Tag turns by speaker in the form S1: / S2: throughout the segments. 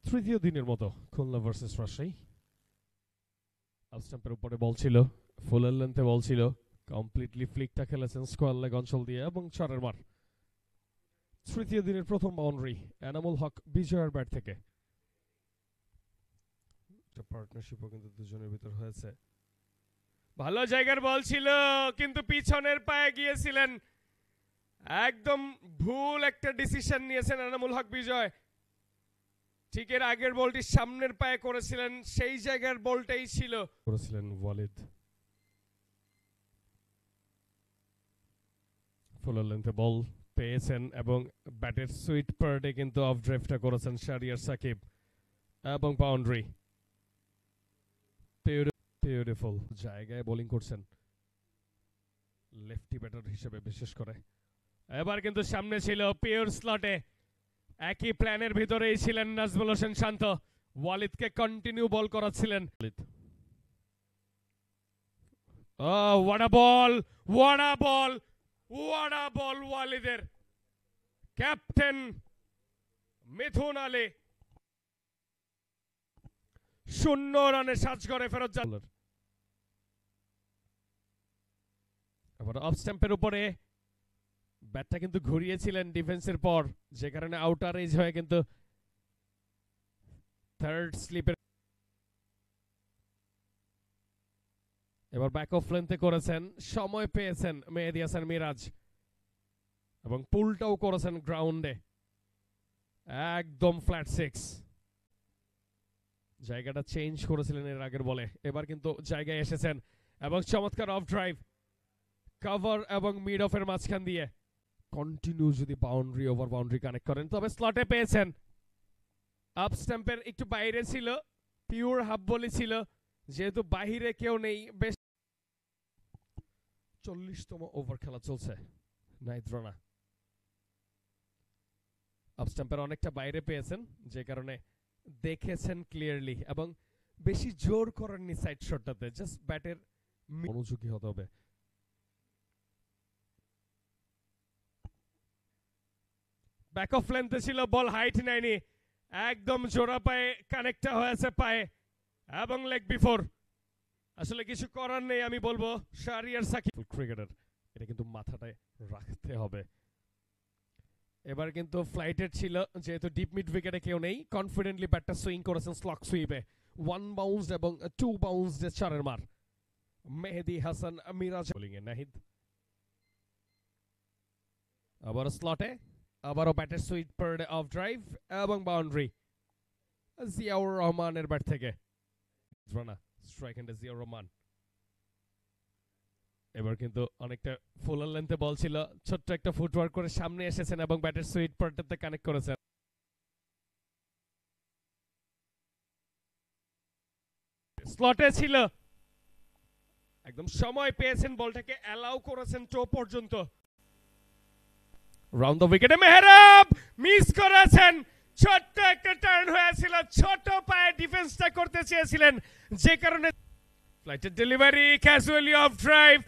S1: তৃতীয় দিনের মতো খুলনা ভার্সেস রাজশাহী। আপ স্টাম্পের উপরে বল ছিল, ফুলের লেন্থে বল ছিল, কমপ্লিটলি ফ্লিকটা খেলেছেন স্কোয়ার লেগ অঞ্চল দিয়ে এবং চারের মার। তৃতীয় দিনের প্রথম বাউন্ডারি এনামুল হক বিজয়ের ব্যাট থেকে। পার্টনারশিপও কিন্তু দুজনের ভিতর হয়েছে। ভালো জায়গার বল ছিল কিন্তু পিছনের পায়ে গিয়েছিলেন, একদম ভুল একটা ডিসিশন নিয়েছেন এনামুল হক বিজয়। ঠিক এর আগের বলটি সামনের পায়ে করেছিলেন, সেই জায়গার বলটাই ছিল করেছিলেন ওয়ালিদ। ফুলের লেন্থে বল পেয়েছেন এবং ব্যাটের সুইট পার্টে কিন্তু অফ ড্রাইভটা করেছেন শাহরিয়ার সাকিব এবং বাউন্ডারি। বিউটিফুল জায়গায় বোলিং করছেন লেফটি ব্যাটার হিসেবে বিশেষ করে। এবার কিন্তু সামনে ছিল পিওর স্লটে, একই প্ল্যানের ভিতরেই ছিলেন নাজমুল হোসেন শান্ত, ওয়ালিদকে কন্টিনিউ বল করাচ্ছিলেন। What a ball, what a ball, what a ball ওয়ালিদের। ক্যাপ্টেন মিথুন আলী 0 রানে সাজঘরে ফেরত যান। এবার অফ স্ট্যাম্পের উপরে ব্যাটটা কিন্তু ঘুরিয়েছিলেন ডিফেন্সের পর, যে কারণে আউটার এজ হয়ে কিন্তু থার্ড স্লিপের। এবার ব্যাক অফ লেন্থে করেছেন, সময় পেয়েছেন মেহেদী হাসান মিরাজ এবং পুলটাও করেছেন গ্রাউন্ডে, একদম ফ্ল্যাট 6। জায়গাটা চেঞ্জ করেছিলেন এর আগের বলে, এবার কিন্তু জায়গায় এসেছেন এবং চমৎকার অফ ড্রাইভ, কভার এবং মিড অফের মাঝখান দিয়ে কন্টিনিউ যদি বাউন্ডারি ওভার বাউন্ডারি কানেক্ট করেন তবে স্লটে পেয়েছেন। আপ স্ট্যাম্পের একটু বাইরে ছিল, পিওর হাফ বলই ছিল, যেহেতু বাহিরে কেউ নেই। বেশ 40তম ওভার খেলা চলছে, নাইট রানা। আপ স্ট্যাম্পের অনেকটা বাইরে পেয়েছেন, যে কারণে দেখেছেন ক্লিয়ারলি এবং বেশি জোর করেননি সাইড শটটাতে, জাস্ট ব্যাটের মনোযোগী হতে হবে। ব্যাক অফ লেন্থে ছিল, বল হাইট নেয়নি, একদম জোড়া পায়ে কানেক্টটা হয়েছে পায়ে এবং লেগ বিফোর। আসলে কিছু করার নেই, আমি বলবো শাহরিয়ার সাকিব ক্রিকেটার, এটা কিন্তু মাথাটায় রাখতে হবে। এবার কিন্তু ফ্লাইটেড ছিল, যেহেতু ডিপ মিড উইকেটে কেউ নেই, কনফিডেন্টলি ব্যাটটা সুইং করেছেন স্লক সুইপে, 1 বাউন্স এবং 2 বাউন্স যে চারের মার। মেহেদী হাসান মিরাজ বোলিং এ নাহিদ, আবার স্লটে, আবারও ব্যাটের সুইট পার অফ ড্রাইভ এবং বাউন্ডারি জিয়াউর রহমানের ব্যাট থেকে। রানা স্ট্রাইক হ্যান্ডে জিয়াউর রহমান। এবার কিন্তু অনেকটা ফুলার লেন্থে বল ছিল, ছোট্ট একটা ফুটওয়ার্ক করে সামনে এসেছেন এবং ব্যাটের সুইট পার্টে কানেক্ট করেছেন। স্লটে ছিল, একদম সময় পেয়েছেন, বলটাকে অ্যালাউ করেছেন টো পর্যন্ত। রাউন্ড দ্য উইকেটে মেহরাব মিস করেছেন, ছোট্ট একটা টার্ন হয়েছিল, ছোট পায়ে ডিফেন্সটা করতে চেয়েছিলেন, যে কারণে ফ্লাইটের ডেলিভারি, ক্যাজুয়ালি অফ ড্রাইভ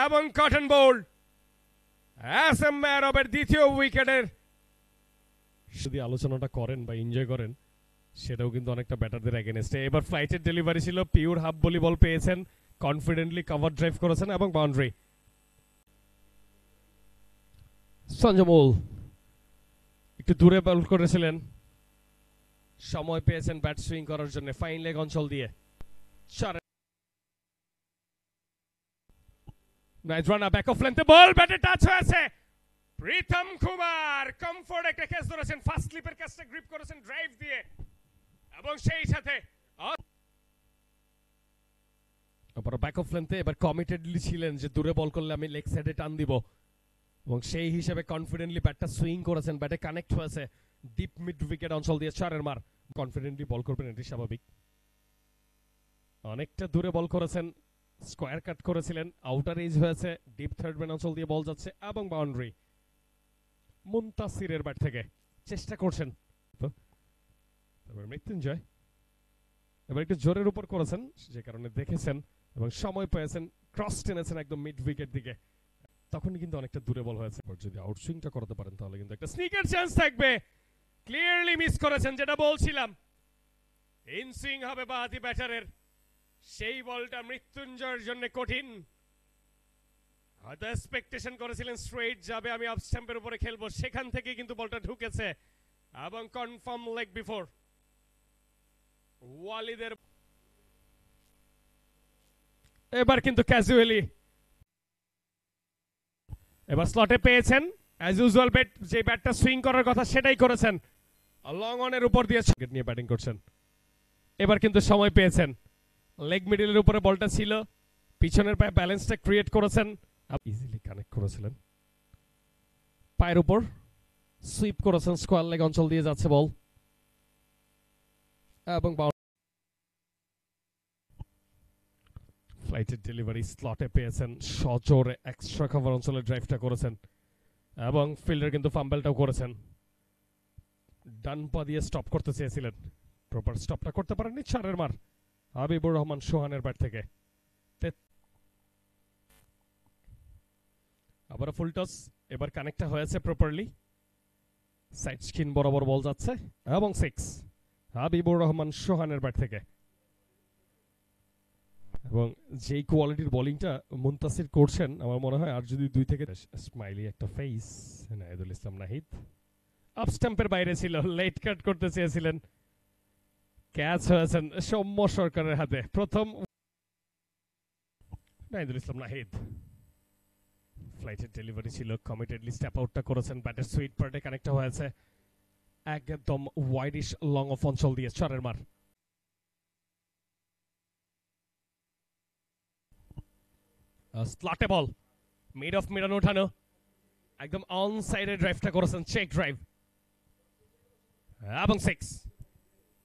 S1: এবং কটন বোল্ড। এসএম মেহরাবের দ্বিতীয় উইকেটের যদি আলোচনাটা করেন বা এনজয় করেন, সেটাও কিন্তু অনেকটা ব্যাটারদের এগেনস্টে। এবার ফ্লাইটের ডেলিভারি ছিল, পিওর হাফ বলি বল পেয়েছেন, কনফিডেন্টলি কভার ড্রাইভ করেছেন এবং বাউন্ডারি। সঞ্জমুল একটু দূরে বল করেছিলেন, সময় পেয়েছেন ব্যাট সুইং করার জন্য ফাইন লেগ অঞ্চল দিয়ে। নাইস রান, ব্যাক অফ লেন্থে বল, ব্যাটে টাচ হয়েছে। প্রীতম কুমার কমফোর্ট একটা ক্যাচ ধরেছেন, ফার্স্ট স্লিপের ক্যাচটা গ্রিপ করেছেন ড্রাইভ দিয়ে এবং সেই সাথে আবার ব্যাক অফ লেন্থে এবার কমিটেডলি ছিলেন যে দূরে বল করলে আমি লেগ সাইডে টান দিব এবং সেই হিসেবে কনফিডেন্টলি ব্যাটটা সুইং করেছেন, ব্যাটে কানেক্ট হয়েছে ডিপ মিড উইকেট অঞ্চল দিয়ে চারের মার। কনফিডেন্টলি বল করবেন, এটি স্বাভাবিক। অনেকটা দূরে বল করেছেন, স্কোয়ার কাট করেছিলেন, আউটার এজ হয়েছে, ডিপ থার্ড ম্যান অঞ্চল দিয়ে বল যাচ্ছে এবং বাউন্ডারি। মুনতাসিরের ব্যাট থেকে চেষ্টা করছেন, মৃত্যুঞ্জয় এবার একটু জোরের উপর করেছেন, যে কারণে দেখেছেন এবং সময় পেয়েছেন, ক্রস টেনেছেন একদম মিড উইকেট দিকে, তখন কিন্তু অনেকটা দূরে বল হয়েছে। যদি আউটসুইংটা করতে পারেন তাহলে কিন্তু একটা স্নিকের চান্স থাকবে ক্লিয়ারলি মিস করেছেন, যেটা বলছিলাম ইনসুইং হবে বাহাতি ব্যাটারের। সেই বলটা মৃত্যুঞ্জয়ের জন্য কঠিন। হয়তো এক্সপেকটেশন করেছিলেন স্ট্রেট যাবে, আমি অফ স্ট্যাম্পের উপরে খেলবো, সেখান থেকে কিন্তু বলটা ঢুকেছে এবং কনফার্ম লেগ বিফোর। ওয়ালিদের এবার কিন্তু ক্যাজুয়ালি এবার স্লটে পেয়েছেন। অ্যাজ ইউজুয়াল ব্যাট, যে ব্যাটটা সুইং করার কথা সেটাই করেছেন, লং অনের উপর দিয়ে নিয়ে ব্যাটিং করছেন। এবার কিন্তু সময় পেয়েছেন, লেগ মিডলের উপরে বলটা ছিল, পিছনের পায়ে ব্যালেন্সটা ক্রিয়েট করেছেন, ইজিলি কানেক্ট করেছিলেন, পায়ের উপর সুইপ করেছেন, স্কোয়ার লেগ অঞ্চল দিয়ে যাচ্ছে বল এবং ফ্লাইটের ডেলিভারি স্লটে পেয়েছেন, সজোরে এক্সট্রা কভার অঞ্চলে ড্রাইভটা করেছেন এবং ফিল্ডার কিন্তু ফাম্বেলটাও করেছেন। ডান পা দিয়ে স্টপ করতে চেয়েছিলেন, প্রপার স্টপটা করতে পারেননি। 4 মার হাবিবুর রহমান সোহানের ব্যাট থেকে। আবার ফুল টস, এবার কানেক্টটা হয়েছে প্রপারলি, সাইড স্কিন বরাবর বল যাচ্ছে এবং 6 হাবিবুর রহমান সোহানের ব্যাট থেকে। এবং যেই কোয়ালিটির বোলিংটা মুনতাসির করছেন, আমার মনে হয় আর যদি 2 থেকে স্মাইলি একটা ফেস। নাহিদুল ইসলাম নাহিদ আপ স্ট্যাম্পের বাইরে ছিল, লেট কাট করতে চেয়েছিলেন, ক্যাচ হয়েছেন সৌম্য সরকারের হাতে। প্রথম নাহিদুল ইসলাম নাহিদ, ফ্লাইটের ডেলিভারি ছিল, কমিটেডলি স্টেপ আউটটা করেছেন, ব্যাটের সুইট পার্টে কানেক্ট হয়েছে একদম ওয়াইডিশ লং অফ অঞ্চল দিয়ে 4 মার। স্লটে বল, মিড অফ মিডন ওঠানো, একদম অন সাইডে ড্রাইভটা করেছেন, চেক ড্রাইভ এবং 6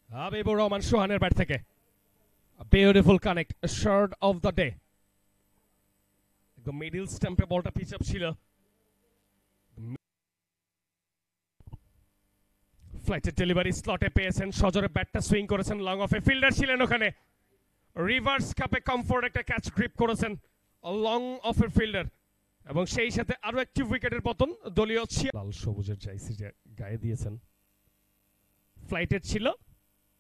S1: হাবিবুর রহমান সোহানের ব্যাট থেকে। Beautiful connect, short of the day. একদম মিডল স্ট্যাম্পে বলটা পিচ আপ ছিল, ফ্লাইটের ডেলিভারি স্লটে পেয়েছেন, সজোরে ব্যাটটা সুইং করেছেন, লং অফে ফিল্ডার ছিলেন ওখানে, রিভার্স কাপে কমফোর্ট একটা ক্যাচ গ্রিপ করেছেন লং অফের ফিল্ডার এবং সেই সাথে আরো একটি উইকেটের পতন দলীয় লাল সবুজের জার্সি গায়ে দিয়েছেন। ফ্লাইটের ছিল,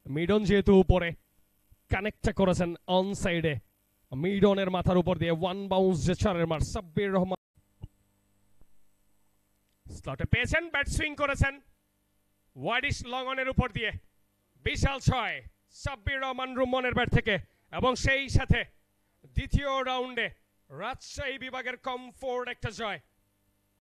S1: মিডন যেহেতু উপরে, কানেক্টটা করেছেন অন সাইডে, মিডনের মাথার উপর দিয়ে 1 বাউন্স যে 4 মার। সাব্বির রহমান স্লটে পেয়েছেন, ব্যাট সুইং করেছেন ওয়াইডিশ লং অনের উপর দিয়ে, বিশাল 6 সাব্বির রহমান রুমনের ব্যাট থেকে। এবং সেই সাথে দ্বিতীয় রাউন্ডে রাজশাহী বিভাগের কমফোর্ট একটা জয়।